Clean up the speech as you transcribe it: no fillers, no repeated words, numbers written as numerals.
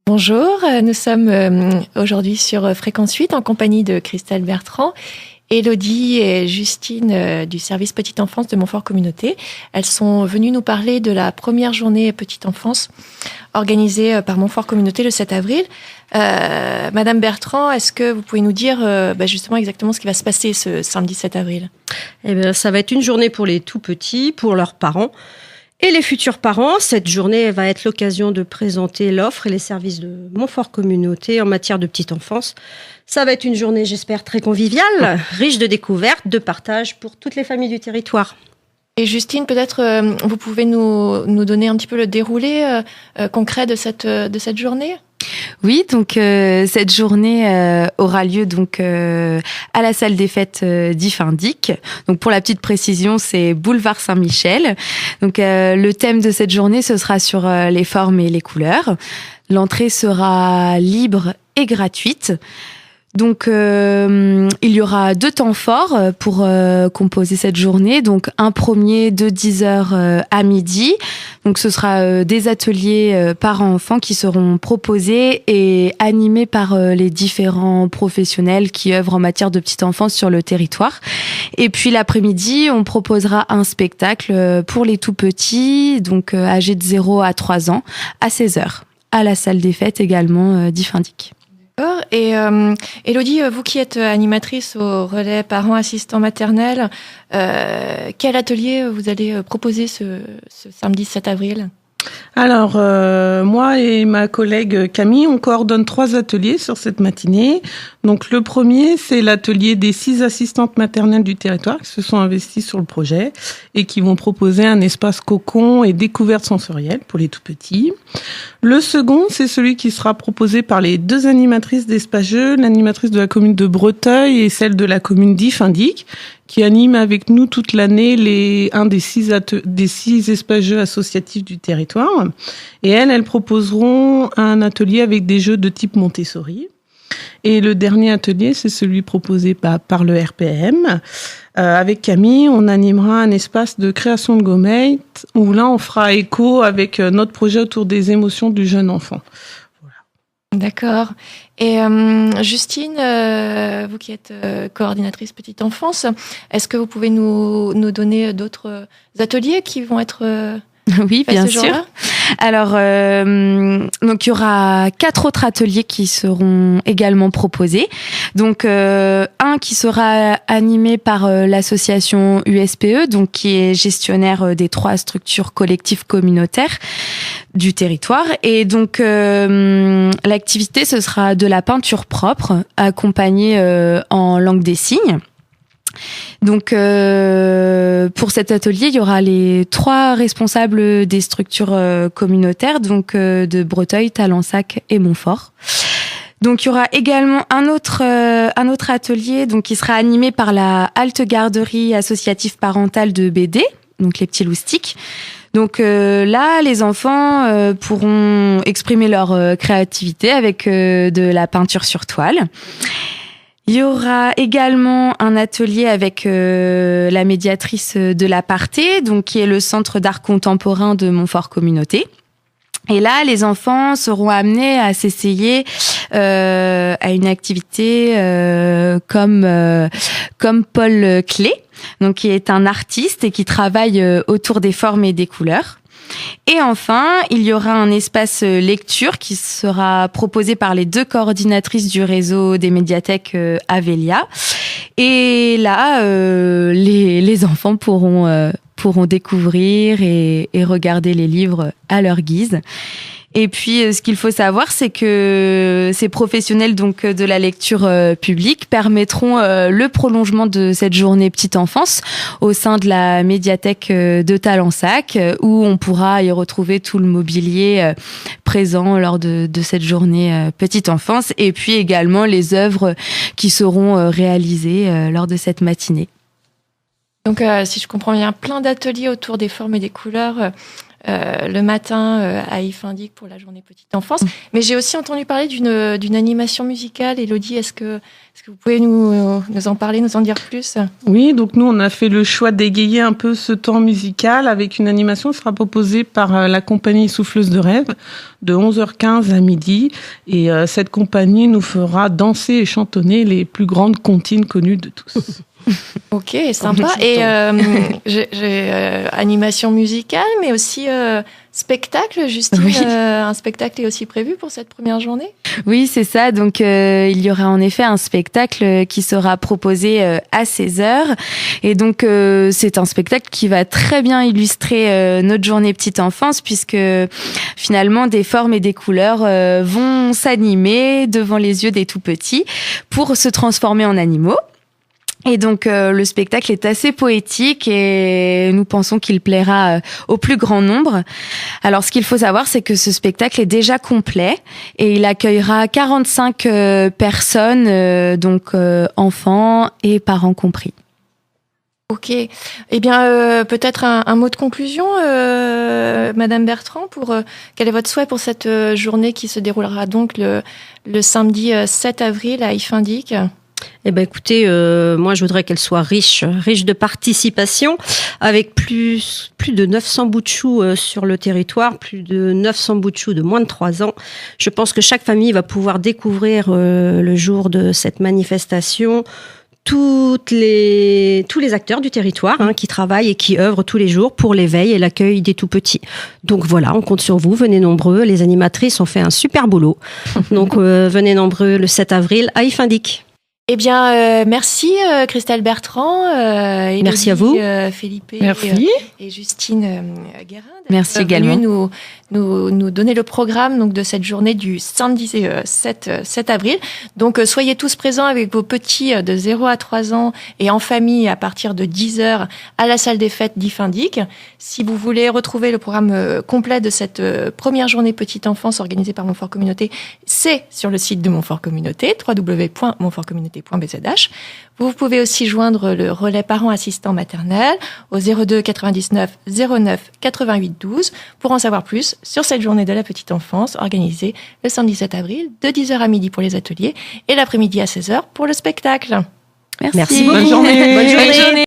Bonjour, nous sommes aujourd'hui sur Fréquence 8 en compagnie de Christelle Bertrand, Élodie et Justine du service Petite Enfance de Montfort Communauté. Elles sont venues nous parler de la première journée Petite Enfance organisée par Montfort Communauté le 7 avril. Madame Bertrand, est-ce que vous pouvez nous dire justement exactement ce qui va se passer ce samedi 7 avril ? Eh bien, ça va être une journée pour les tout-petits, pour leurs parents et les futurs parents. Cette journée va être l'occasion de présenter l'offre et les services de Montfort Communauté en matière de petite enfance. Ça va être une journée, j'espère, très conviviale, riche de découvertes, de partage pour toutes les familles du territoire. Et Justine, peut-être vous pouvez nous donner un petit peu le déroulé concret de cette journée ? Oui, donc cette journée aura lieu donc à la salle des fêtes d'Ifindic. Donc pour la petite précision, c'est boulevard Saint-Michel. Donc le thème de cette journée, ce sera sur les formes et les couleurs. L'entrée sera libre et gratuite. Donc, il y aura 2 temps forts pour composer cette journée. Donc, un premier de 10h à midi. Donc, ce sera des ateliers parents-enfants qui seront proposés et animés par les différents professionnels qui œuvrent en matière de petite enfance sur le territoire. Et puis, l'après-midi, on proposera un spectacle pour les tout-petits, donc âgés de 0 à 3 ans, à 16h, à la salle des fêtes également d'Ifindic. Et Élodie, vous qui êtes animatrice au relais parents assistants maternels, quel atelier vous allez proposer ce samedi 7 avril ? Alors, moi et ma collègue Camille, on coordonne 3 ateliers sur cette matinée. Donc, le premier, c'est l'atelier des 6 assistantes maternelles du territoire qui se sont investies sur le projet et qui vont proposer un espace cocon et découverte sensorielle pour les tout-petits. Le second, c'est celui qui sera proposé par les 2 animatrices d'Espace Jeux, l'animatrice de la commune de Breteuil et celle de la commune d'Ifindic, qui anime avec nous toute l'année un des 6 espaces jeux associatifs du territoire. Et elles proposeront un atelier avec des jeux de type Montessori. Et le dernier atelier, c'est celui proposé par le RPM. Avec Camille, on animera un espace de création de gommettes où là, on fera écho avec notre projet autour des émotions du jeune enfant. D'accord. Et Justine, vous qui êtes coordinatrice petite enfance, est-ce que vous pouvez nous donner d'autres ateliers qui vont être oui, bien sûr. Alors, donc il y aura 4 autres ateliers qui seront également proposés. Donc, un qui sera animé par l'association USPE, donc qui est gestionnaire des 3 structures collectives communautaires du territoire. Et donc, l'activité, ce sera de la peinture propre, accompagnée en langue des signes. Donc, pour cet atelier, il y aura les 3 responsables des structures communautaires, donc de Breteuil, Talensac et Montfort. Donc, il y aura également un autre atelier, donc qui sera animé par la halte garderie associative parentale de BD, donc les petits loustiques. Donc là, les enfants pourront exprimer leur créativité avec de la peinture sur toile. Il y aura également un atelier avec la médiatrice de l'Aparté, donc qui est le centre d'art contemporain de Montfort Communauté. Et là, les enfants seront amenés à s'essayer à une activité comme Paul Clé, donc qui est un artiste et qui travaille autour des formes et des couleurs. Et enfin, il y aura un espace lecture qui sera proposé par les 2 coordinatrices du réseau des médiathèques Avelia. Et là, les enfants pourront découvrir et regarder les livres à leur guise. Et puis, ce qu'il faut savoir, c'est que ces professionnels donc de la lecture publique permettront le prolongement de cette journée petite enfance au sein de la médiathèque de Talensac, où on pourra y retrouver tout le mobilier présent lors de cette journée petite enfance, et puis également les œuvres qui seront réalisées lors de cette matinée. Donc, si je comprends bien, plein d'ateliers autour des formes et des couleurs le matin à Ifindic pour la journée petite enfance. Mais j'ai aussi entendu parler d'une animation musicale. Élodie, est-ce que vous pouvez nous en parler, nous en dire plus? Oui, donc nous, on a fait le choix d'égayer un peu ce temps musical avec une animation qui sera proposée par la compagnie Souffleuse de Rêve de 11h15 à midi. Et cette compagnie nous fera danser et chantonner les plus grandes comptines connues de tous. Ok, sympa. Et j'ai animation musicale, mais aussi spectacle. Justine, Oui. un spectacle est aussi prévu pour cette première journée? Oui, c'est ça. Donc, il y aura en effet un spectacle qui sera proposé à 16h. Et donc, c'est un spectacle qui va très bien illustrer notre journée petite enfance, puisque finalement, des formes et des couleurs vont s'animer devant les yeux des tout petits pour se transformer en animaux. Et donc le spectacle est assez poétique et nous pensons qu'il plaira au plus grand nombre. Alors ce qu'il faut savoir, c'est que ce spectacle est déjà complet et il accueillera 45 personnes, donc enfants et parents compris. Ok. Eh bien, peut-être un mot de conclusion, Madame Bertrand, pour quel est votre souhait pour cette journée qui se déroulera donc le samedi 7 avril à Ifindic? Eh ben écoutez, moi je voudrais qu'elle soit riche de participation, avec plus de 900 bouts de choux sur le territoire, plus de 900 bouts de choux de moins de 3 ans. Je pense que chaque famille va pouvoir découvrir le jour de cette manifestation tous les acteurs du territoire qui travaillent et qui œuvrent tous les jours pour l'éveil et l'accueil des tout-petits. Donc voilà, on compte sur vous, venez nombreux. Les animatrices ont fait un super boulot. Donc venez nombreux le 7 avril à Ifindic. Eh bien, merci Christelle Bertrand, Élodie, Merci à vous. Philippe Merci. et Justine Guérin. Merci également. Nous donner le programme donc de cette journée du samedi 7 avril. Donc soyez tous présents avec vos petits de 0 à 3 ans et en famille à partir de 10h à la salle des fêtes d'Ifindic. Si vous voulez retrouver le programme complet de cette première journée petite enfance organisée par Montfort Communauté, c'est sur le site de Montfort Communauté, www.montfortcommunauté.bzh. Vous pouvez aussi joindre le relais parents assistants maternels au 02 99 09 88 12 pour en savoir plus sur cette journée de la petite enfance organisée le samedi 7 avril de 10h à midi pour les ateliers et l'après-midi à 16h pour le spectacle. Merci. Merci beaucoup. Bonne journée. Bonne journée.